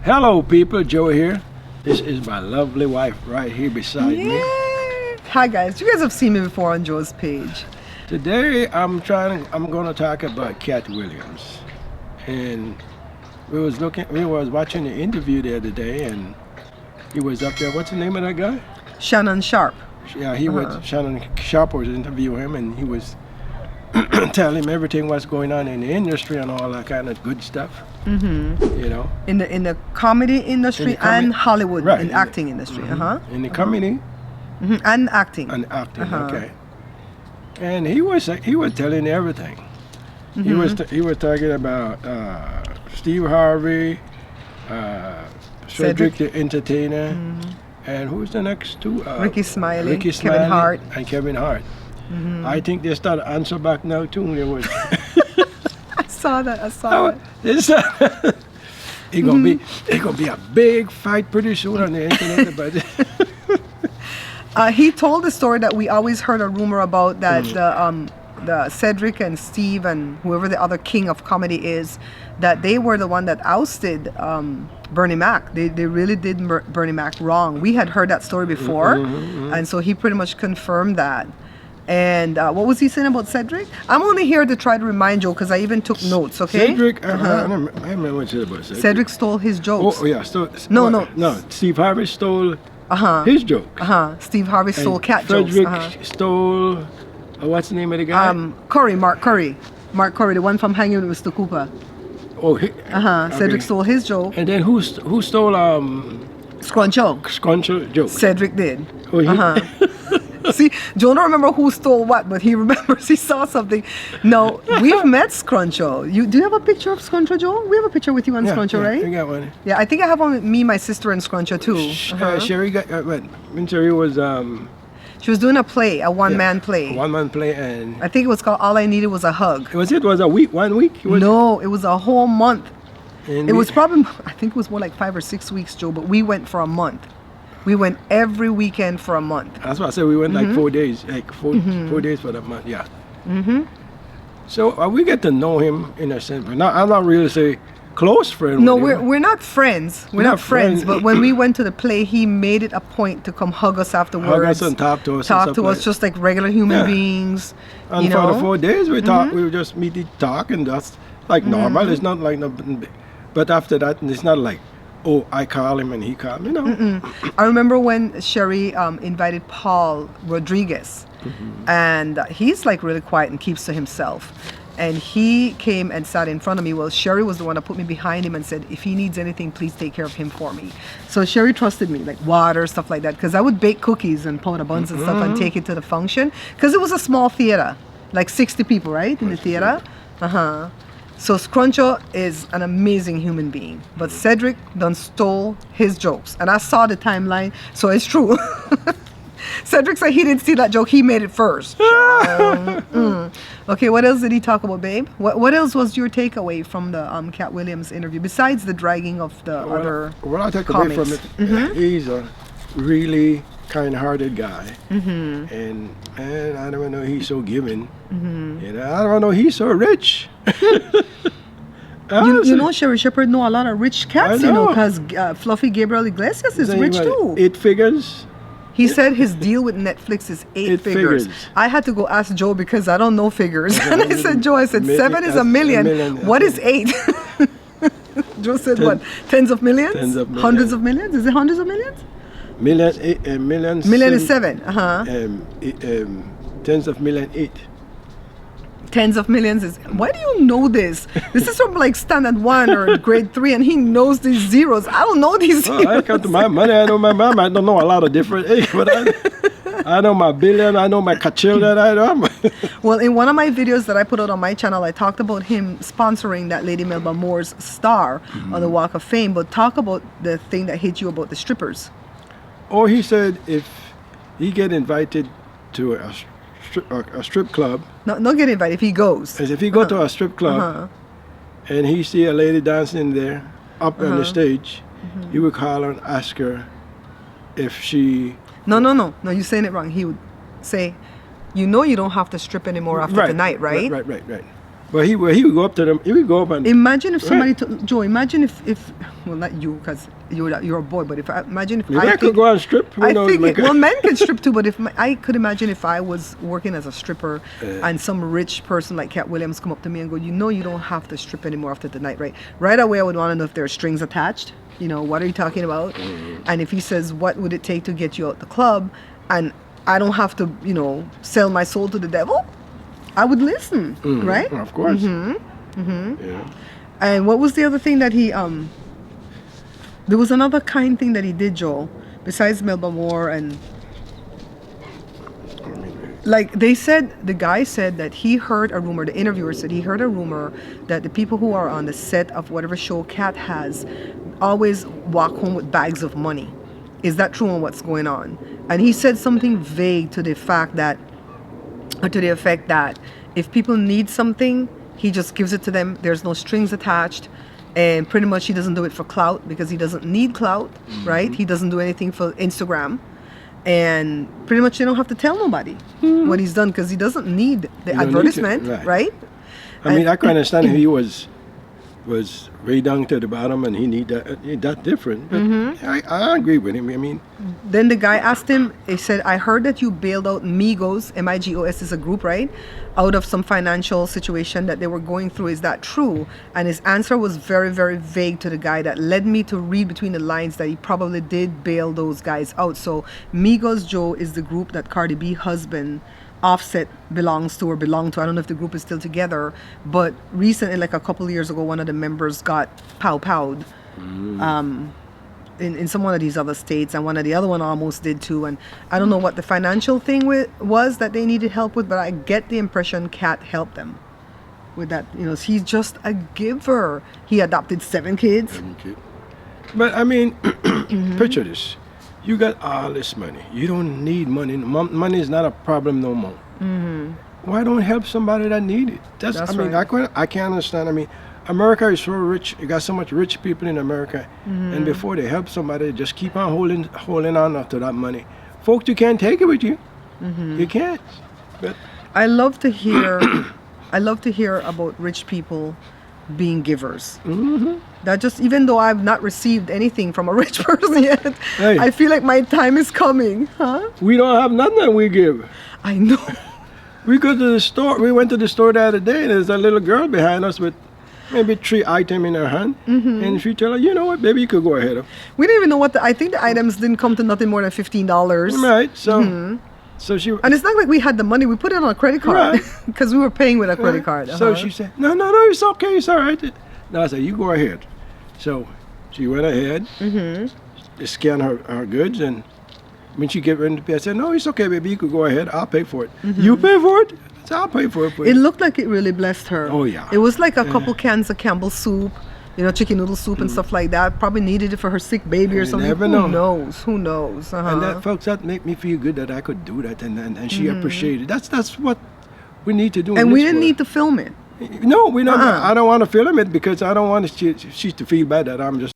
Hello people, Joe here. This is my lovely wife right here beside me. Hi guys, you guys have seen me before on Joe's page. Today I'm gonna talk about Katt Williams. And we was watching the interview the other day and he was up there. What's the name of that guy? Shannon Sharpe. Yeah, Shannon Sharpe was interviewing him and he was telling him everything what's going on in the industry and all that kind of good stuff. You know, in the comedy industry and Hollywood, right, in the acting industry. In the comedy and acting. Okay. And he was telling everything. He was talking about Steve Harvey, Cedric the Entertainer, and who's the next two? Ricky Smiley, Kevin Hart, and Kevin Hart. I think they start to answer back now too. They was. I saw that. It's gonna be a big fight pretty soon on the internet. But he told the story that we always heard a rumor about that the Cedric and Steve and whoever the other king of comedy is, that they were the one that ousted Bernie Mac. They really did Bernie Mac wrong. We had heard that story before, and so he pretty much confirmed that. And what was he saying about Cedric? I'm only here to try to remind Joe because I even took notes, okay? Cedric, I remember what you said about Cedric. Cedric stole his jokes. Oh, yeah. No. Steve Harvey stole his joke. Steve Harvey stole Katt jokes. Cedric stole, what's the name of the guy? Mark Curry, the one from Hanging with Mr. Cooper. Oh, okay. Cedric stole his joke. And then who stole Scruncho joke? Cedric did. Oh, See, Joe don't remember who stole what, but he remembers he saw something. No, we've met Scruncho. Do you have a picture of Scruncho, Joe? We have a picture with you on Scruncho, right? I got one. Yeah, I think I have one with me, my sister, and Scruncho too. Sherry got when Sherry was she was doing a play, a one-man play. A one-man play, and I think it was called All I Needed Was a Hug. It was a week, 1 week? No, it was a whole month. And it was probably, I think it was more like 5 or 6 weeks, Joe, but we went for a month. We went every weekend for a month. That's why I said we went like 4 days, like 4 days for the month, yeah. So we get to know him in a sense, but I'm not really say close friend. No, we're not friends. We're not friends. But when we went to the play, he made it a point to come hug us afterwards. Hug us and talk to us. Just like regular human beings. And for the 4 days we talk, we would just meet and talk, and that's like normal. It's not like nothing big. But after that, it's not like, oh, I call him and he called me. No. I remember when Sherry invited Paul Rodriguez, and he's like really quiet and keeps to himself. And he came and sat in front of me. Well, Sherry was the one that put me behind him and said, if he needs anything, please take care of him for me. So Sherry trusted me, like water, stuff like that, because I would bake cookies and powder buns and stuff and take it to the function, because it was a small theater, like 60 people, right, in the theater. So Scruncho is an amazing human being, but Cedric done stole his jokes, and I saw the timeline, so it's true. Cedric said he didn't see that joke; he made it first. Okay, what else did he talk about, babe? What else was your takeaway from the Katt Williams interview besides the dragging of the other? What I take away from it, he's a really kind-hearted guy, and I don't know he's so giving. You know, I don't know he's so rich. You know, Sherry Shepherd know a lot of rich cats, you know, because Fluffy Gabriel Iglesias is rich too. 8 figures. He said his deal with Netflix is 8 figures. I had to go ask Joe because I don't know figures. And I said, Joe, 7 is a million. What is 8? Joe said, what? Tens of millions? Hundreds of millions? Is it hundreds of millions? Millions. Million is 7. Tens of million 8. Tens of millions is. Why do you know this? This is from like standard 1 or grade 3, and he knows these zeros. I don't know these zeros. I come to my money. I know my mom. I don't know a lot of different things, but I know my billion. I know my kachillion. I know. Well, in one of my videos that I put out on my channel, I talked about him sponsoring that Lady Melba Moore's star on the Walk of Fame. But talk about the thing that hit you about the strippers. Oh, he said if he get invited to a strip club. No, get invited if he goes. As if he go to a strip club and he see a lady dancing there up on the stage, he would call her and ask her if she. No, you're saying it wrong. He would say, you know, you don't have to strip anymore after tonight, right? Right. But he would go up to them. He would go up and Imagine if somebody, Right. Joe. Imagine if well, not you, because you're a boy. But if imagine if maybe I could think- go out and strip. Who I knows? think Like- well, men can strip too, but I could imagine if I was working as a stripper and some rich person like Katt Williams come up to me and go, you know, you don't have to strip anymore after the night, right? Right away, I would want to know if there are strings attached. You know, what are you talking about? And if he says, what would it take to get you out the club, and I don't have to, you know, sell my soul to the devil, I would listen, right? Of course. Yeah. And what was the other thing that he there was another kind thing that he did, Joel, besides Melba Moore, and like they said, the guy said that he heard a rumor, the interviewer said he heard a rumor that the people who are on the set of whatever show Katt has always walk home with bags of money. Is that true on what's going on? And he said something vague to the fact that, or to the effect that if people need something, he just gives it to them. There's no strings attached. And pretty much he doesn't do it for clout because he doesn't need clout, right? He doesn't do anything for Instagram. And pretty much they don't have to tell nobody what he's done because he doesn't need the don't need to, advertisement, right. right? I mean, I can understand if he was way down to the bottom and he need that different. But I agree with him. I mean, Then the guy asked him, he said, I heard that you bailed out Migos, M-I-G-O-S is a group, right? Out of some financial situation that they were going through. Is that true? And his answer was very, very vague to the guy that led me to read between the lines that he probably did bail those guys out. So Migos Joe is the group that Cardi B husband Offset belongs to or belonged to. I don't know if the group is still together, but recently, like a couple of years ago, one of the members got powed in some one of these other states, and one of the other one almost did too. And I don't know what the financial thing was that they needed help with, but I get the impression Katt helped them with that. You know, he's just a giver. He adopted 7 kids. okay. But I mean, picture this. You got all this money. You don't need money. Money is not a problem no more. Why don't help somebody that need it? That's I mean, right. I can't understand. I mean, America is so rich. You got so much rich people in America, and before they help somebody, they just keep on holding on to that money. Folks, you can't take it with you. You can't. But I love to hear about rich people being givers. That just, even though I've not received anything from a rich person yet, Hey. I feel like my time is coming, huh? we don't have nothing that we give. I know. We go to the store. We went to the store the other day, and there's a little girl behind us with maybe 3 items in her hand, and she tell her, you know what, baby, you could go ahead. We didn't even know what I think the items didn't come to nothing more than $15. Right. So, so she. And it's not like we had the money. We put it on a credit card Right. because we were paying with a credit card. So she said, no, it's okay, it's all right. No, I said, you go ahead. So she went ahead, scanned her goods, and when she get ready to pay, I said, no, it's okay, baby, you could go ahead. I'll pay for it. You pay for it? I said, I'll pay for it for It you. looked like it really blessed her. Oh, yeah. It was like a couple cans of Campbell's soup, you know, chicken noodle soup and stuff like that. Probably needed it for her sick baby or You something. never Who know. knows? Who knows? And that, folks, that make me feel good that I could do that, and she appreciated it. That's what we need to do. And we didn't need to film it. No, we don't. I don't want to film it because I don't want she to feel bad that I'm just